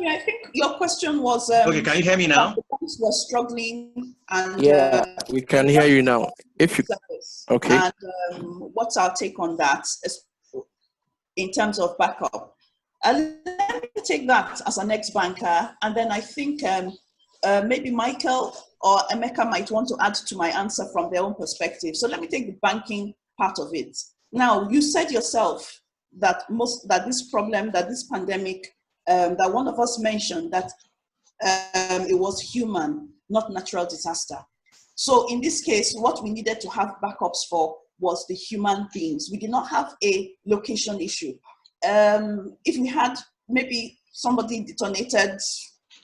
Adeyemi, I think your question was... okay, can you hear me now? The banks were struggling and... Yeah, we can hear you now. If you... Okay. And what's our take on that in terms of backup? Let me take that as an ex-banker, and then I think maybe Michael or Nnaemeka might want to add to my answer from their own perspective. So let me take the banking part of it. Now, you said yourself that this pandemic, that one of us mentioned that it was human, not natural disaster. So in this case, what we needed to have backups for was the human beings. We did not have a location issue. If we had maybe somebody detonated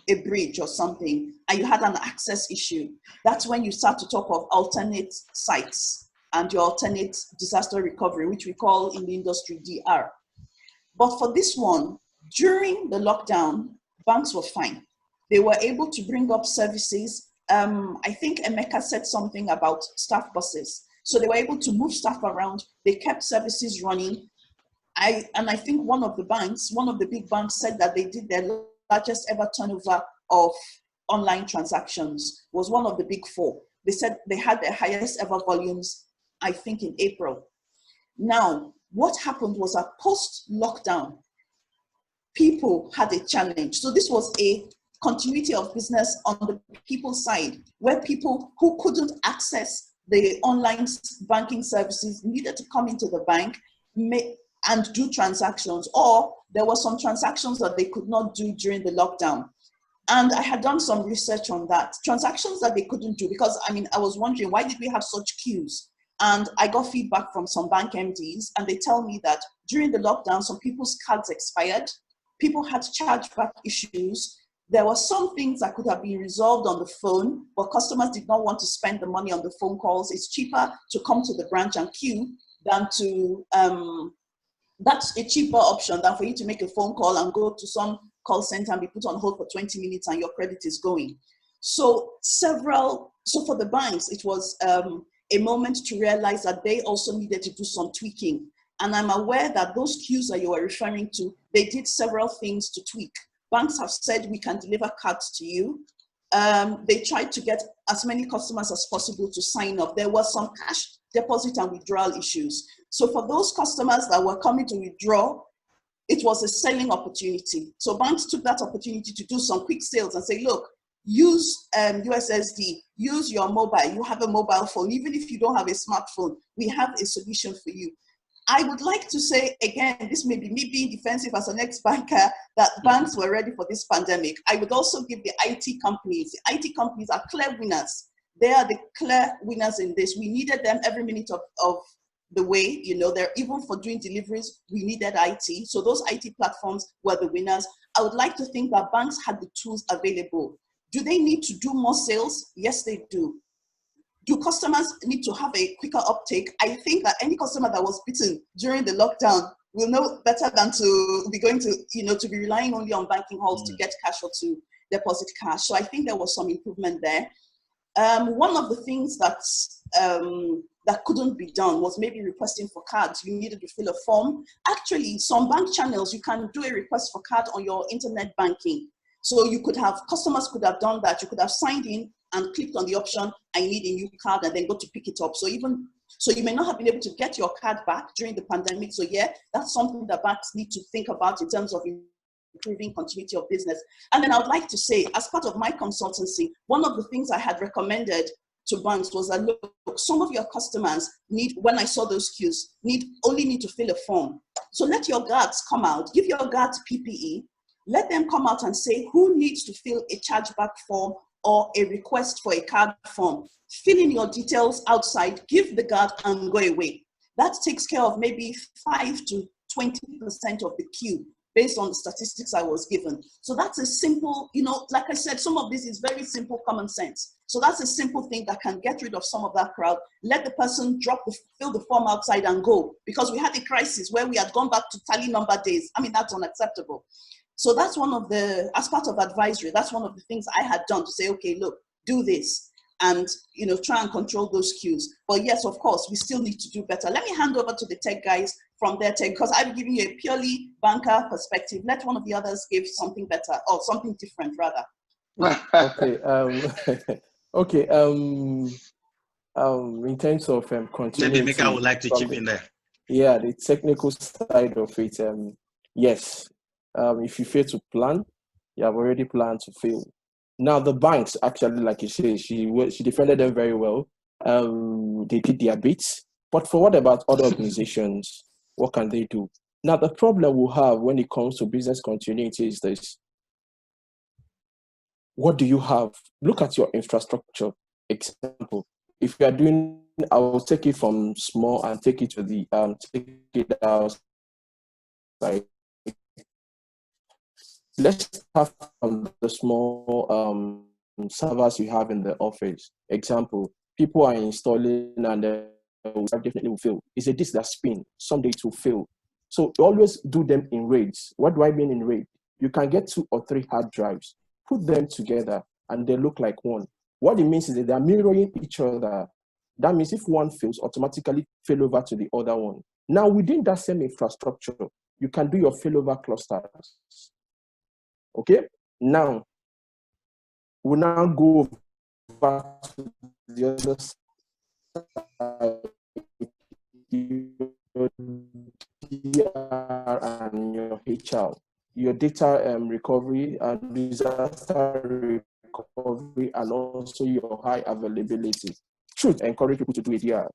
a bridge or something and you had an access issue, that's when you start to talk of alternate sites and your alternate disaster recovery, which we call in the industry DR. But for this one, during the lockdown, banks were fine. They were able to bring up services. I think Nnaemeka said something about staff buses. So they were able to move staff around. They kept services running. And I think one of the big banks said that they did their largest ever turnover of online transactions, was one of the big four. They said they had their highest ever volumes, I think in April. Now, what happened was that post-lockdown, people had a challenge. So this was a continuity of business on the people's side, where people who couldn't access the online banking services needed to come into the bank and do transactions, or there were some transactions that they could not do during the lockdown. And I had done some research on that. Transactions that they couldn't do, because I was wondering, why did we have such queues? And I got feedback from some bank MDs, and they tell me that during the lockdown, some people's cards expired, people had chargeback issues. There were some things that could have been resolved on the phone, but customers did not want to spend the money on the phone calls. It's cheaper to come to the branch and queue than to, that's a cheaper option than for you to make a phone call and go to some call center and be put on hold for 20 minutes and your credit is going. So for the banks, it was a moment to realize that they also needed to do some tweaking. And I'm aware that those queues that you were referring to, they did several things to tweak. Banks have said, we can deliver cards to you. They tried to get as many customers as possible to sign up. There was some cash deposit and withdrawal issues. So for those customers that were coming to withdraw, it was a selling opportunity. So banks took that opportunity to do some quick sales and say, look, use USSD, use your mobile. You have a mobile phone. Even if you don't have a smartphone, we have a solution for you. I would like to say, again, this may be me being defensive as an ex-banker, that banks were ready for this pandemic. I would also give the IT companies. The IT companies are clear winners. They are the clear winners in this. We needed them every minute of the way, they're even for doing deliveries, we needed IT. So those IT platforms were the winners. I would like to think that banks had the tools available. Do they need to do more sales? Yes, they do. Do customers need to have a quicker uptake? I think that any customer that was bitten during the lockdown will know better than to be going to, to be relying only on banking halls to get cash or to deposit cash. So I think there was some improvement there. One of the things that couldn't be done was maybe requesting for cards. You needed to fill a form. Actually, some bank channels, you can do a request for card on your internet banking. So customers could have done that. You could have signed in and clicked on the option, I need a new card, and then go to pick it up. So you may not have been able to get your card back during the pandemic. So yeah, that's something that banks need to think about in terms of improving continuity of business. And then I would like to say, as part of my consultancy, one of the things I had recommended to banks was that, look, some of your customers when I saw those queues, only need to fill a form. So let your guards come out, give your guards PPE, let them come out and say who needs to fill a chargeback form or a request for a card form. Fill in your details outside, give the guard and go away. That takes care of maybe 5 to 20% of the queue based on the statistics I was given. So that's a simple, like I said, some of this is very simple common sense. So that's a simple thing that can get rid of some of that crowd. Let the person fill the form outside and go, because we had a crisis where we had gone back to tally number days. That's unacceptable. So that's as part of advisory, that's one of the things I had done to say, okay, look, do this and, try and control those queues. But yes, of course, we still need to do better. Let me hand over to the tech guys from their take, because I'm giving you a purely banker perspective. Let one of the others give something better or something different rather. Okay. Okay. In terms of continuity, Nnaemeka would like to chip in there. Yeah, the technical side of it. Yes. If you fail to plan, you have already planned to fail. Now the banks actually, like you say, she defended them very well. They did their bits. But for what about other organizations? What can they do? Now the problem we have when it comes to business continuity is this. What do you have? Look at your infrastructure. Example, if you are doing, I will take it from small and take it to the take it out. Like, let's start from the small servers you have in the office. Example, people are installing and definitely will fail. It's a disk that spin. Someday it will fail. So always do them in RAIDs. What do I mean in RAID? You can get 2 or 3 hard drives, put them together, and they look like one. What it means is that they're mirroring each other. That means if one fails, automatically fail over to the other one. Now, within that same infrastructure, you can do your failover clusters. Okay? Now, we'll now go over to the other side. Your DR and your HR, your data recovery and disaster recovery, and also your high availability. Should encourage people to do a DR,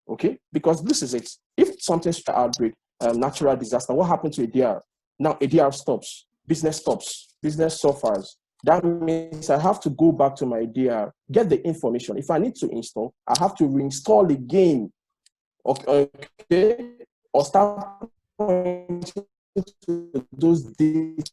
okay? Because this is it. If something's outbreak, natural disaster, what happened to a DR? Now a DR stops, business suffers. That means I have to go back to my DR, get the information. If I need to install, I have to reinstall again. Okay, or start pointing to those data.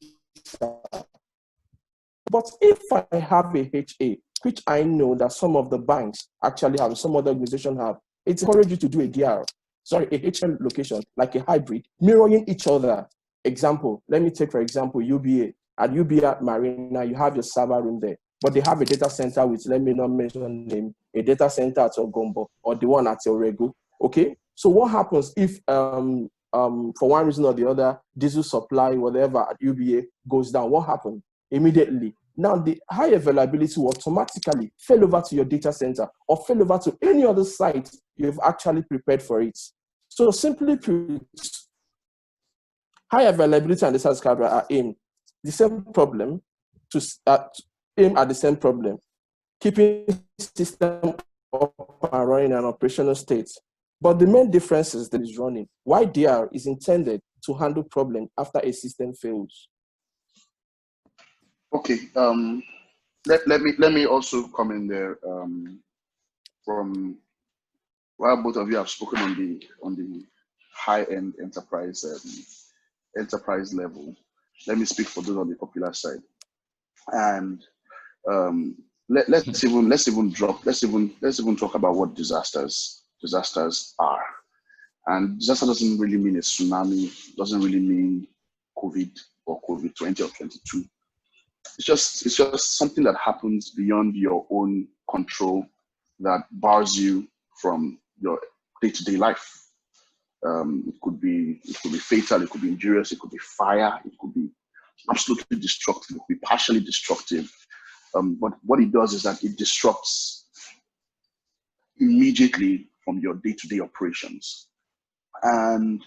But if I have a HA, which I know that some of the banks actually have, some other organizations have, it encourages you to do a DR, a HM location, like a hybrid, mirroring each other. Example, let me take for example, UBA. At UBA Marina, you have your server room there, but they have a data center with, let me not mention name, a data center at Ogombo or the one at Orego. Okay, so what happens if for one reason or the other, diesel supply, whatever at UBA goes down? What happens? Immediately, now the high availability will automatically fail over to your data center or fail over to any other site you've actually prepared for it. So simply put, high availability and disaster recovery are aimed the same problem aim at the same problem, keeping system up and running in an operational state. But the main difference is that it's running. Why DR is intended to handle problem after a system fails. Okay. Let me also come in there from while both of you have spoken on the high-end enterprise level. Let me speak for those on the popular side. And let's even talk about what disasters are. And disaster doesn't really mean a tsunami, doesn't really mean COVID or COVID-20 or 22. It's just something that happens beyond your own control that bars you from your day-to-day life. It could be fatal, it could be injurious, it could be fire, it could be absolutely destructive, it could be partially destructive. But what it does is that it disrupts immediately from your day-to-day operations. And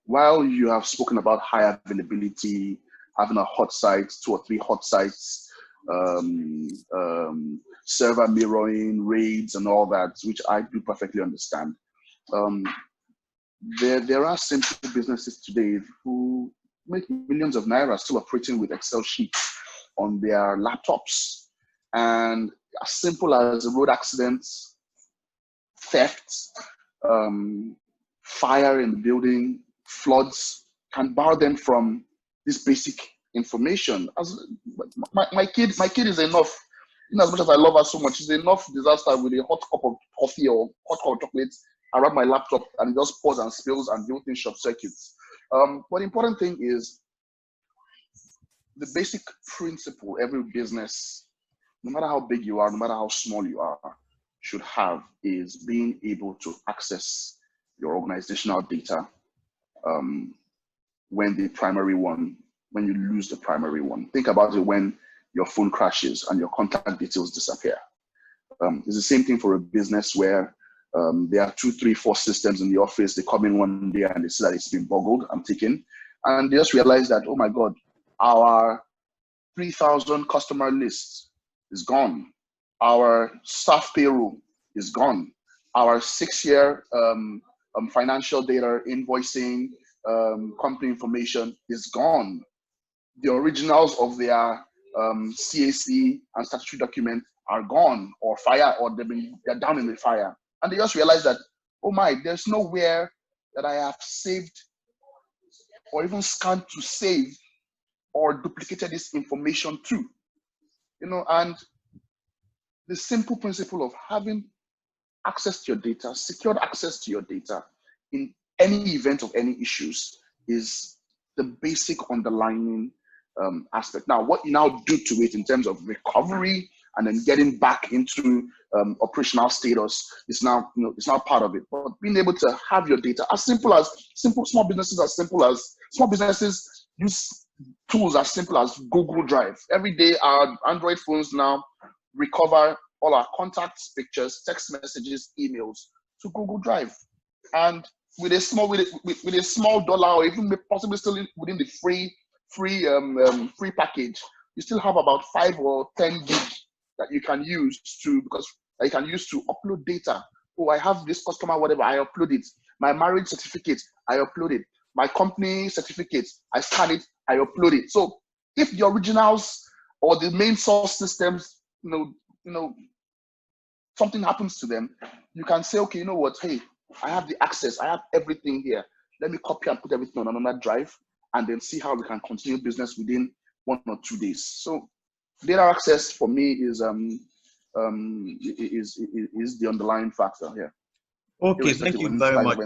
while you have spoken about high availability, having a hot site, 2 or 3 hot sites, server mirroring, RAIDs and all that, which I do perfectly understand. There are simple businesses today who make millions of naira still operating with Excel sheets on their laptops. And as simple as road accidents, theft, fire in the building, floods can bar them from this basic information. As my kid is enough, in as much as I love her so much, it's enough disaster with a hot cup of coffee or hot cup of chocolate around my laptop and it just pours and spills and the whole thing short circuits. But the important thing is the basic principle every business, no matter how big you are, no matter how small you are, should have is being able to access your organizational data when you lose the primary one. Think about it when your phone crashes and your contact details disappear. It's the same thing for a business where there are 2, 3, 4 systems in the office. They come in one day and they see that it's been boggled and taken. And they just realize that, oh my God, our 3,000 customer list is gone. Our staff payroll is gone. Our 6-year financial data, invoicing, company information is gone. The originals of their CAC and statutory document are gone or fire, or they're down in the fire. And they just realize that, oh my, there's nowhere that I have saved or even scanned to save or duplicated this information to. And the simple principle of having access to your data, secured access to your data in any event of any issues is the basic underlying aspect. Now, what you now do to it in terms of recovery and then getting back into operational status is now, it's not part of it. But being able to have your data small businesses use tools as simple as Google Drive. Every day, our Android phones now recover all our contacts, pictures, text messages, emails to Google Drive. And with a small dollar, or even possibly still within the free package, you still have about 5 or 10 gig that you can use to upload data. Oh, I have this customer, whatever, I upload it. My marriage certificate, I upload it. My company certificate, I scan it, I upload it. So if the originals or the main source systems, something happens to them, you can say, okay, you know what, hey, I have the access, I have everything here. Let me copy and put everything on another drive and then see how we can continue business within 1 or 2 days. So data access for me is the underlying factor here. Okay, thank you very much.